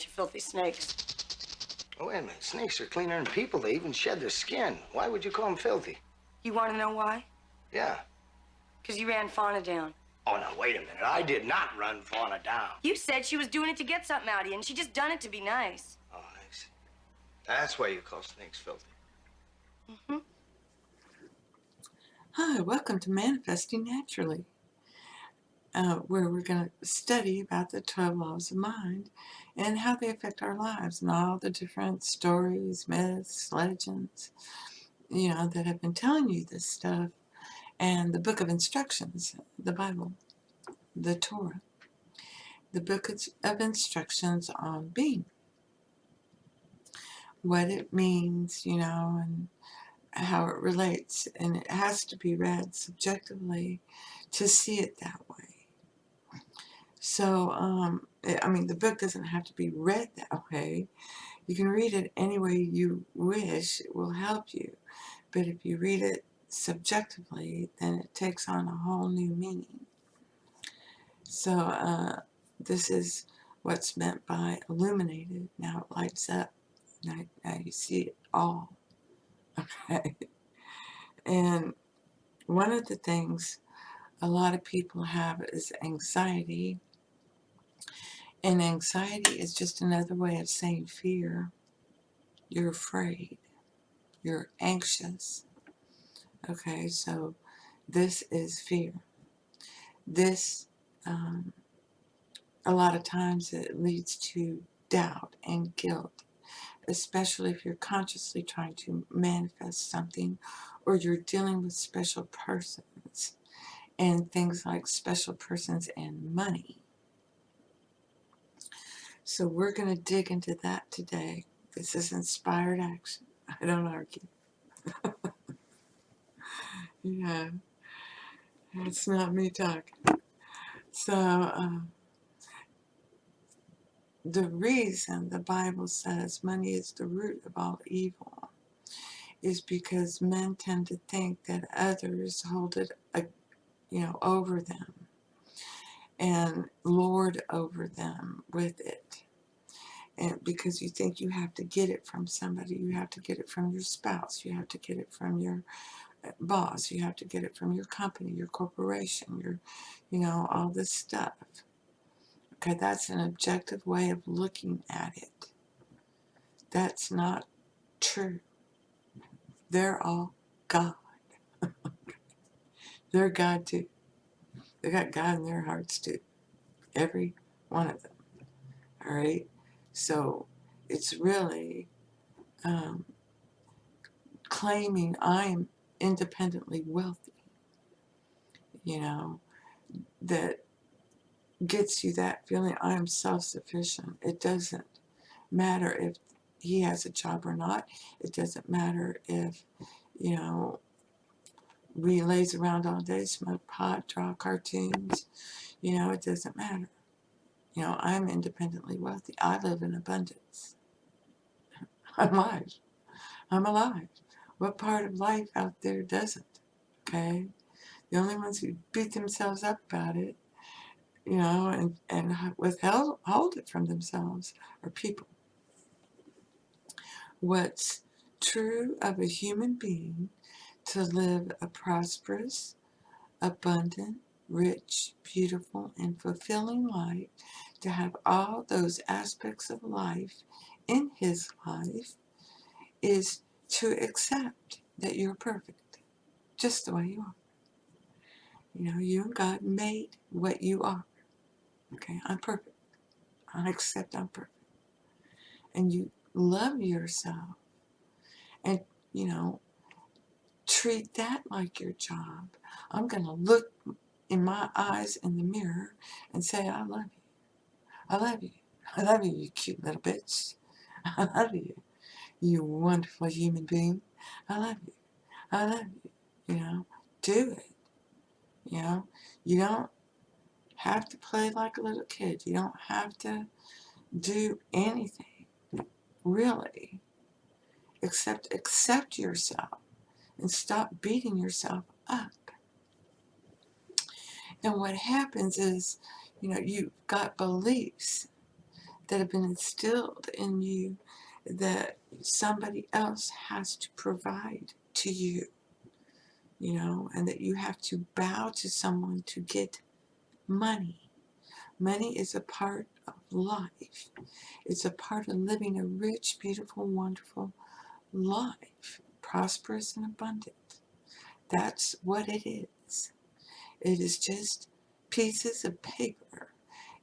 bunch of filthy snakes. Oh, wait a minute. Snakes are cleaner than people. They even shed their skin. Why would you call them filthy? You want to know why? Yeah. Because you ran Fauna down. Oh, now, wait a minute. I did not run Fauna down. You said she was doing it to get something out of you, and she just done it to be nice. Oh, I see. That's why you call snakes filthy. Mm-hmm. Hi, welcome to Manifesting Naturally, where we're going to study about the 12 laws of mind and how they affect our lives and all the different stories, myths, legends, that have been telling you this stuff, and the book of instructions, the Bible, the Torah, the book of instructions on being, what it means, and how it relates, and it has to be read subjectively to see it that way. So, the book doesn't have to be read that way. You can read it any way you wish. It will help you. But if you read it subjectively, then it takes on a whole new meaning. So, this is what's meant by illuminated. Now it lights up. Now you see it all. Okay? And one of the things a lot of people have is anxiety. And anxiety is just another way of saying fear. You're afraid. You're anxious. Okay, so this is fear. This, a lot of times it leads to doubt and guilt, especially if you're consciously trying to manifest something or you're dealing with special persons and things like special persons and money. So we're going to dig into that today. This is inspired action. I don't argue. Yeah, it's not me talking. So, the reason the Bible says money is the root of all evil is because men tend to think that others hold it, over them and lord over them with it. And because you think you have to get it from somebody, you have to get it from your spouse, you have to get it from your boss, you have to get it from your company, your corporation, all this stuff. Okay, that's an objective way of looking at it. That's not true. They're all God. They're God too. They got God in their hearts too. Every one of them. All right? So it's really claiming I'm independently wealthy, that gets you that feeling I'm self-sufficient. It doesn't matter if he has a job or not. It doesn't matter if, we laze around all day, smoke pot, draw cartoons. It doesn't matter. I'm independently wealthy. I live in abundance. I'm alive. I'm alive. What part of life out there doesn't? Okay? The only ones who beat themselves up about it, and hold it from themselves are people. What's true of a human being to live a prosperous, abundant, rich, beautiful, and fulfilling life, to have all those aspects of life in his life, is to accept that you're perfect, just the way you are. You and God made what you are. Okay, I'm perfect. I accept I'm perfect. And you love yourself and, treat that like your job. I'm going to look in my eyes in the mirror and say, I love you. I love you. I love you, you cute little bitch. I love you, you wonderful human being. I love you. I love you. Do it. You don't have to play like a little kid. You don't have to do anything, really, except accept yourself and stop beating yourself up. And what happens is, you've got beliefs that have been instilled in you that somebody else has to provide to you, you know, and that you have to bow to someone to get money. Money is a part of life. It's a part of living a rich, beautiful, wonderful life, prosperous and abundant. That's what it is. It is just pieces of paper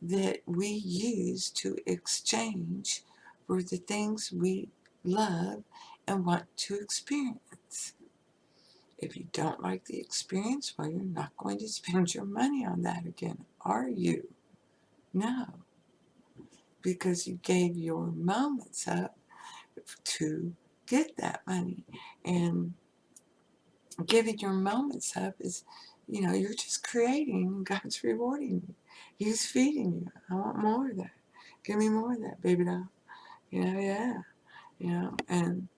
that we use to exchange for the things we love and want to experience. If you don't like the experience, well, you're not going to spend your money on that again, are you? No, because you gave your moments up to get that money. And giving your moments up is, you know, you're just creating and God's rewarding you. He's feeding you. I want more of that. Give me more of that, baby doll. You know, yeah. You know, and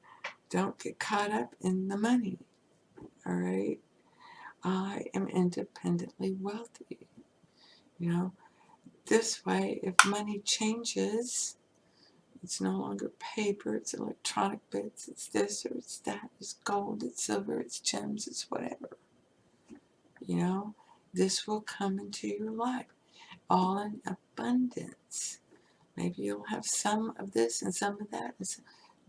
don't get caught up in the money. All right. I am independently wealthy. You know, this way, if money changes, it's no longer paper, it's electronic bits, it's this or it's that, it's gold, it's silver, it's gems, it's whatever. You know, this will come into your life, all in abundance. Maybe you'll have some of this and some of that.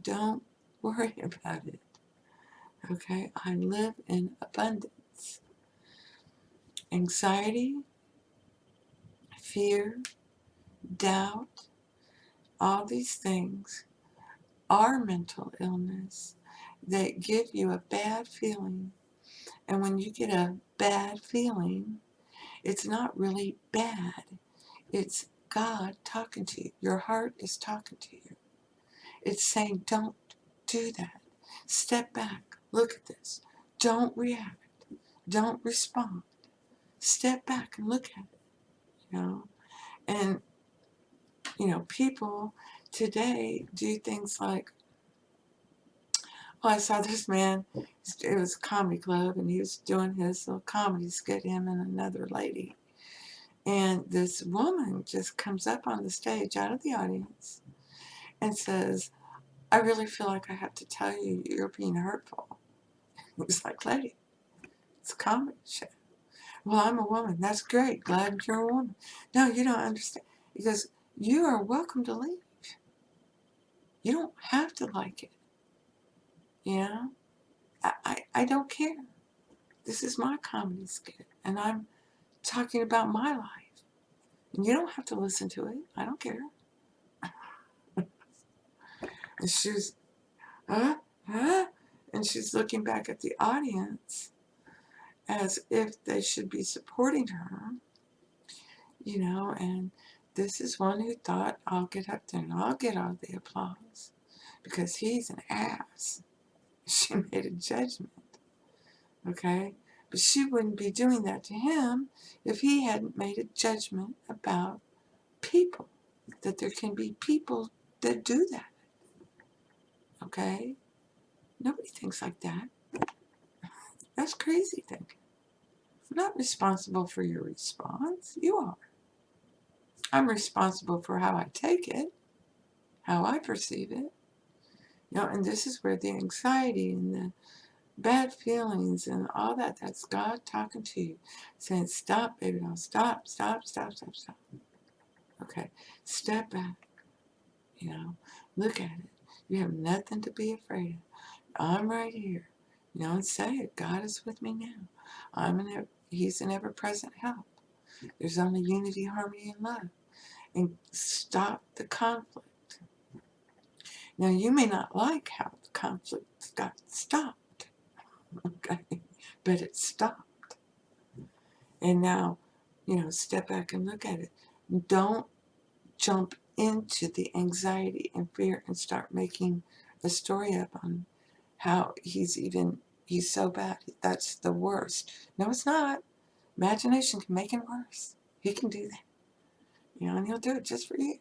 Don't worry about it. Okay, I live in abundance. Anxiety, fear, doubt, all these things are mental illness that give you a bad feeling. And when you get a bad feeling, it's not really bad. It's God talking to you. Your heart is talking to you. It's saying, don't do that. Step back. Look at this. Don't react. Don't respond. Step back and look at it, you know. And, you know, people today do things like, oh, I saw this man, it was a comedy club, and he was doing his little comedy skit, him and another lady. And this woman just comes up on the stage out of the audience and says, I really feel like I have to tell you, you're being hurtful. It's like, lady, it's a comedy show. Well, I'm a woman. That's great. Glad you're a woman. No, you don't understand. Because you are welcome to leave. You don't have to like it. You know? I don't care. This is my comedy skit. And I'm talking about my life. And you don't have to listen to it. I don't care. And she's, huh? Huh? And she's looking back at the audience as if they should be supporting her, you know, and this is one who thought, I'll get up there and I'll get all the applause because he's an ass. She made a judgment, okay? But she wouldn't be doing that to him if he hadn't made a judgment about people, that there can be people that do that, okay? Nobody thinks like that. That's crazy thinking. I'm not responsible for your response. You are. I'm responsible for how I take it, how I perceive it. You know, and this is where the anxiety and the bad feelings and all that, that's God talking to you, saying, stop, baby, now stop, stop, stop, stop, stop. Okay, step back, you know, look at it. You have nothing to be afraid of. I'm right here. You know, and say it. God is with me now. He's an ever-present help. There's only unity, harmony, and love. And stop the conflict. Now, you may not like how the conflict got stopped, okay, but it stopped. And now, you know, step back and look at it. Don't jump into the anxiety and fear and start making a story up on how he's so bad. That's the worst. No, it's not. Imagination can make it worse. He can do that. You know, and he'll do it just for you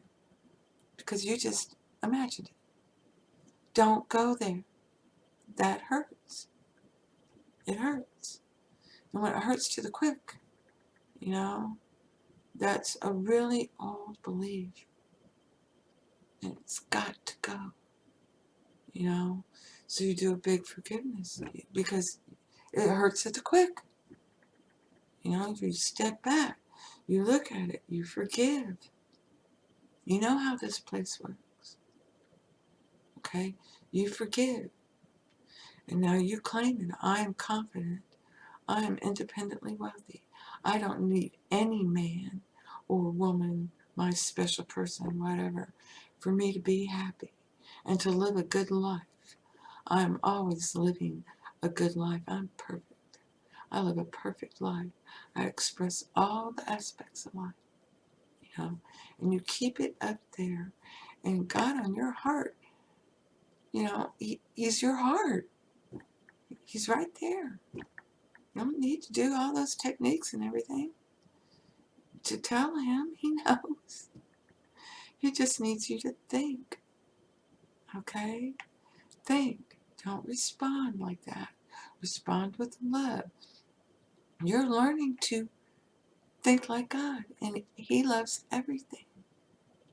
because you just imagined it. Don't go there. That hurts. It hurts. And when it hurts to the quick, you know, that's a really old belief. and it's got to go, you know. So you do a big forgiveness because it hurts at the quick. You know, you step back, you look at it, you forgive. You know how this place works, okay? You forgive. And now you claim it. I am confident. I am independently wealthy. I don't need any man or woman, my special person, whatever, for me to be happy and to live a good life. I'm always living a good life. I'm perfect. I live a perfect life. I express all the aspects of life, you know, and you keep it up there. And God on your heart, you know, He's your heart. He's right there. You don't need to do all those techniques and everything to tell Him. He knows. He just needs you to think, okay? Think. Don't respond like that. Respond with love. You're learning to think like God, and He loves everything.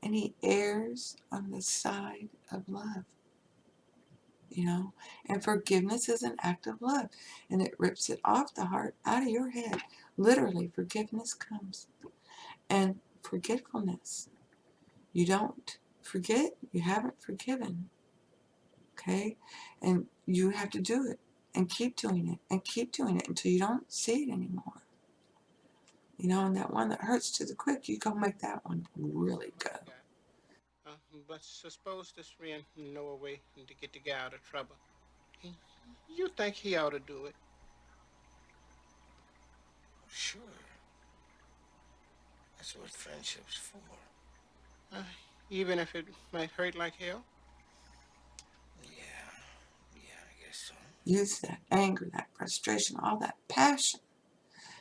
And He errs on the side of love, you know. And forgiveness is an act of love, and it rips it off the heart, out of your head. Literally, forgiveness comes. And forgetfulness. You don't forget, you haven't forgiven, okay? And you have to do it, and keep doing it, and keep doing it until you don't see it anymore. You know, and that one that hurts to the quick, you go make that one really go. But suppose this man know a way to get the guy out of trouble. You think he ought to do it? Sure. That's what friendship's for. Uh, Even if it might hurt like hell? Yeah. Yeah, I guess so. Use that anger, that frustration, all that passion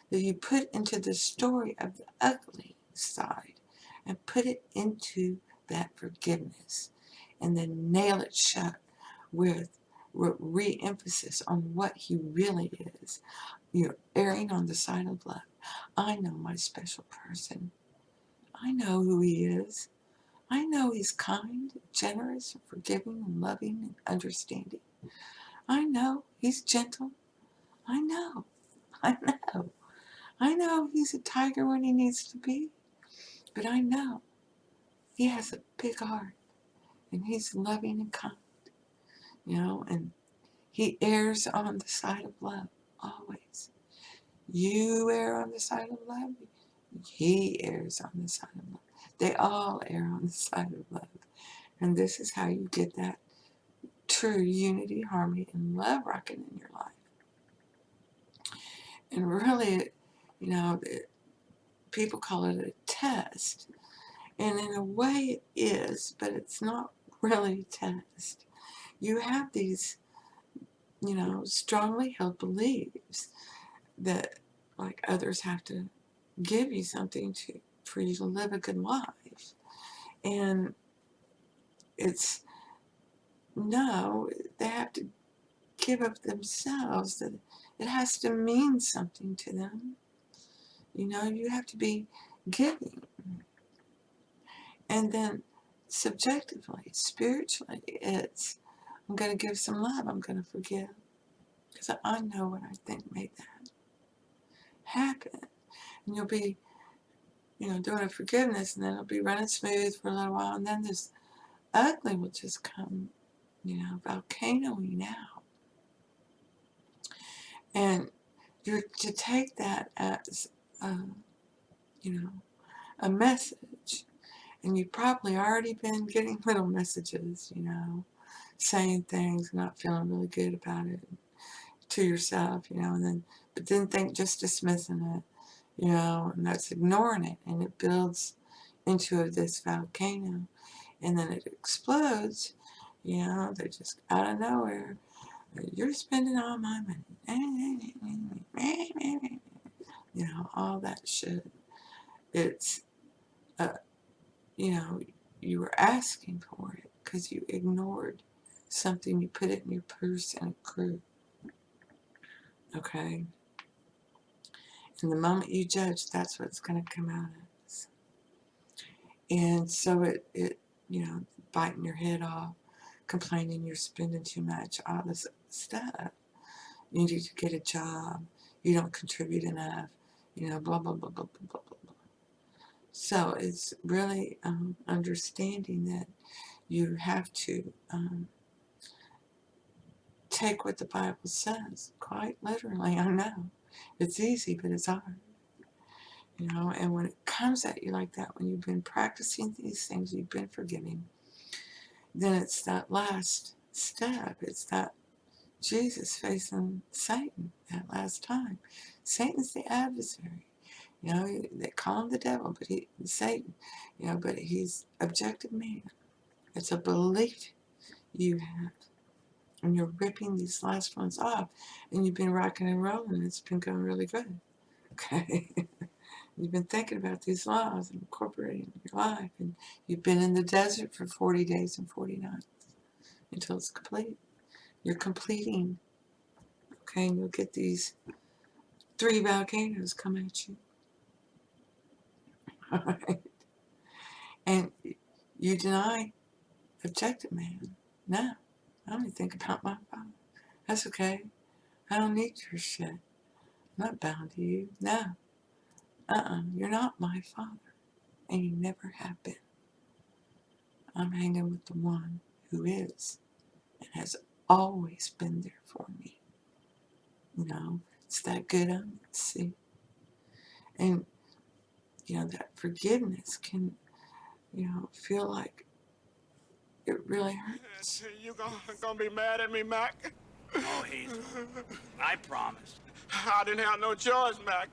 that you put into the story of the ugly side and put it into that forgiveness, and then nail it shut with re-emphasis on what He really is. You're erring on the side of love. I know my special person. I know who He is. I know He's kind, generous, forgiving, and loving, and understanding. I know He's gentle. I know. I know. I know He's a tiger when He needs to be. But I know He has a big heart. And He's loving and kind. You know, and He errs on the side of love. Always. You err on the side of love. He errs on the side of love. They all err on the side of love. And this is how you get that true unity, harmony, and love rocking in your life. And really, you know, people call it a test. And in a way it is, but it's not really a test. You have these, you know, strongly held beliefs that like others have to give you something to for you to live a good life. And it's no, they have to give up themselves, that it has to mean something to them. You know, you have to be giving. And then subjectively, spiritually, it's I'm going to give some love, I'm going to forgive. Because I know what I think made that happen. And you'll be, you know, doing a forgiveness, and then it'll be running smooth for a little while, and then this ugly will just come, you know, volcanoing out. And you're to take that as, you know, a message. And you've probably already been getting little messages, you know, saying things, not feeling really good about it to yourself, you know, and then, but then think just dismissing it, you know, and that's ignoring it, and it builds into this volcano, and then it explodes, you know, they're just out of nowhere. You're spending all my money, you know, all that shit. It's, you know, you were asking for it because you ignored something, you put it in your purse and it grew. Okay? And the moment you judge, that's what's going to come out of it. And so it, biting your head off, complaining you're spending too much, all this stuff. You need to get a job. You don't contribute enough. Blah, blah, blah, blah, blah, blah, blah. So it's really understanding that you have to take what the Bible says quite literally. I know. It's easy, but it's hard. And when it comes at you like that, when you've been practicing these things, you've been forgiving, then it's that last step. It's that Jesus facing Satan that last time. Satan's the adversary. They call him the devil, but he's Satan. But he's objective man. It's a belief you have. And you're ripping these last ones off, and you've been rocking and rolling, and it's been going really good. Okay? You've been thinking about these laws and incorporating in your life, and you've been in the desert for 40 days and 40 nights until it's complete. You're completing, okay, and you'll get these 3 volcanoes come at you. All right? And you deny objective man. No, I don't even think about my father. That's okay. I don't need your shit. I'm not bound to you. No. You're not my father. And you never have been. I'm hanging with the one who is and has always been there for me. It's that good on it, see? And, that forgiveness can, feel like it really hurts. You gonna be mad at me, Mac? Oh, Hazel, I promise. I didn't have no choice, Mac.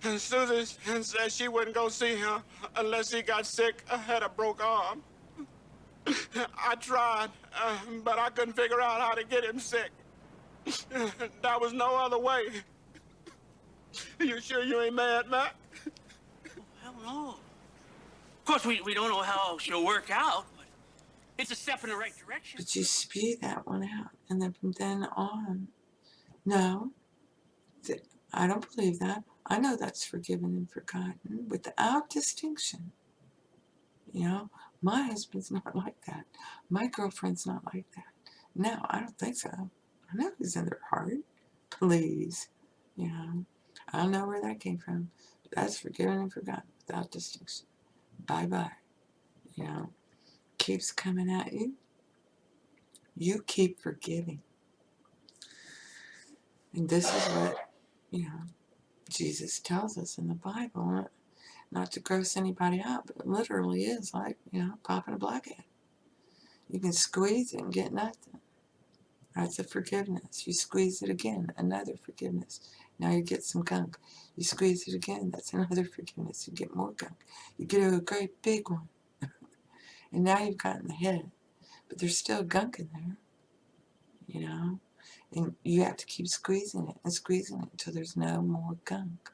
And Susie said she wouldn't go see him unless he got sick or had a broke arm. I tried, but I couldn't figure out how to get him sick. There was no other way. You sure you ain't mad, Mac? Hell no. Of course, we don't know how she'll work out, but it's a step in the right direction. But you spew that one out, and then from then on, no, I don't believe that. I know that's forgiven and forgotten without distinction. My husband's not like that. My girlfriend's not like that. No, I don't think so. I know who's in their heart. Please. I don't know where that came from. But that's forgiven and forgotten without distinction. Bye-bye. Keeps coming at you. You keep forgiving. And this is what, Jesus tells us in the Bible. Not to gross anybody out, but it literally is like, popping a blackhead. You can squeeze it and get nothing. That's a forgiveness. You squeeze it again, another forgiveness. Now you get some gunk. You squeeze it again, that's another forgiveness. You get more gunk. You get a great big one. And now you've gotten the head. But there's still gunk in there. And you have to keep squeezing it and squeezing it until there's no more gunk.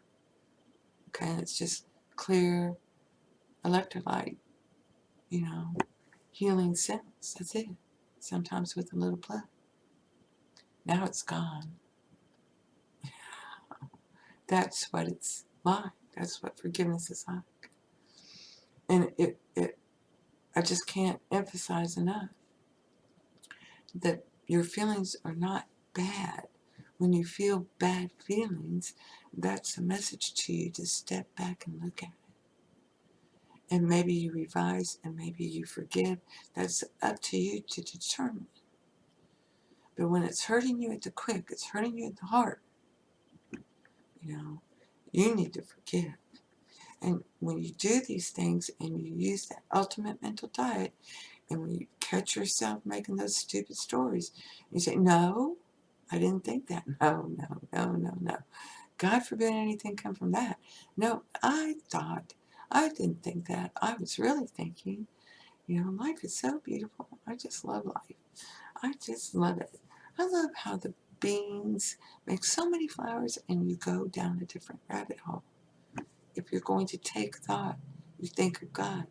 Okay, and it's just clear electrolyte, healing cells. That's it. Sometimes with a little play. Now it's gone. That's what it's like. That's what forgiveness is like. And I just can't emphasize enough that your feelings are not bad. When you feel bad feelings, that's a message to you to step back and look at it. And maybe you revise and maybe you forgive. That's up to you to determine. But when it's hurting you at the quick, it's hurting you at the heart, you need to forgive. And when you do these things and you use that ultimate mental diet, and when you catch yourself making those stupid stories, you say, no, I didn't think that. No, no, no, no, no. God forbid anything come from that. No, I didn't think that. I was really thinking, life is so beautiful. I just love life. I just love it. I love how the beans make so many flowers and you go down a different rabbit hole. If you're going to take thought, you think of God.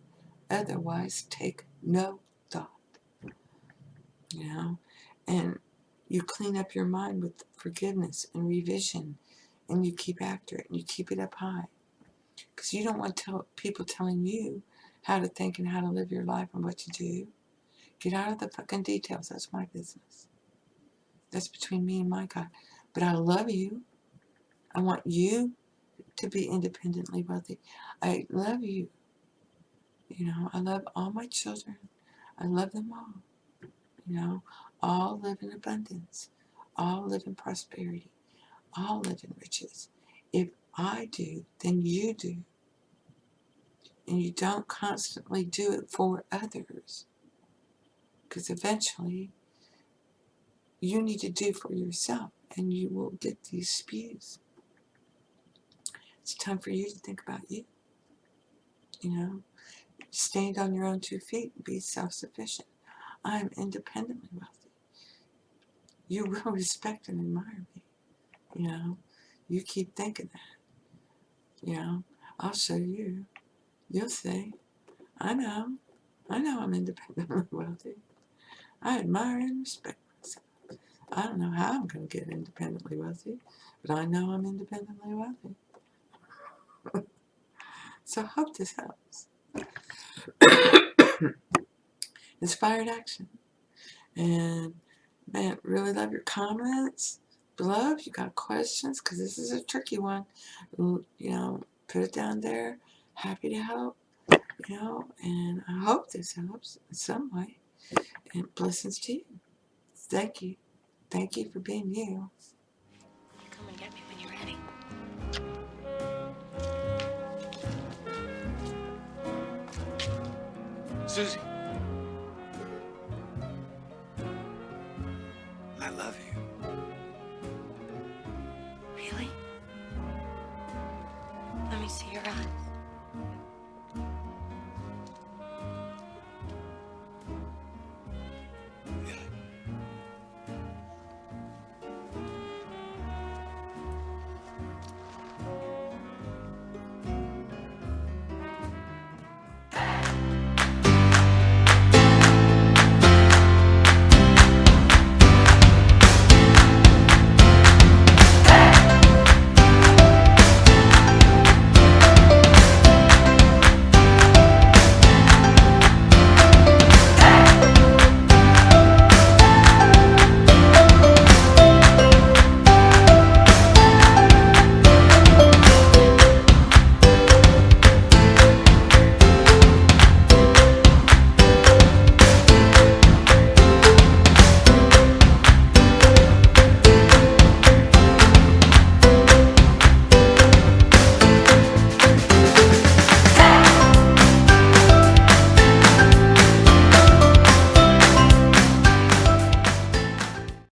Otherwise, take no thought. And you clean up your mind with forgiveness and revision, and you keep after it, and you keep it up high. Because you don't want people telling you how to think and how to live your life and what to do. Get out of the fucking details. That's my business. That's between me and my God. But I love you. I want you to be independently wealthy. I love you. You know, I love all my children. I love them all. You know, all live in abundance. All live in prosperity. All live in riches. If I do, then you do. And you don't constantly do it for others. Because eventually, you need to do for yourself. And you will get these spews. It's time for you to think about you. You know, stand on your own 2 feet and be self-sufficient. I am independently wealthy. You will respect and admire me. You know, you keep thinking that. You know, I'll show you. You'll say, I know I'm independently wealthy. I admire and respect myself. I don't know how I'm going to get independently wealthy, but I know I'm independently wealthy. So I hope this helps. Inspired action. And man, really love your comments below. If you got questions, because this is a tricky one, you know, put it down there. Happy to help, you know, and I hope this helps in some way. And blessings to you. Thank you. Thank you for being you. Come and get me when you're ready. Susie. I love you. Really? Let me see your eyes.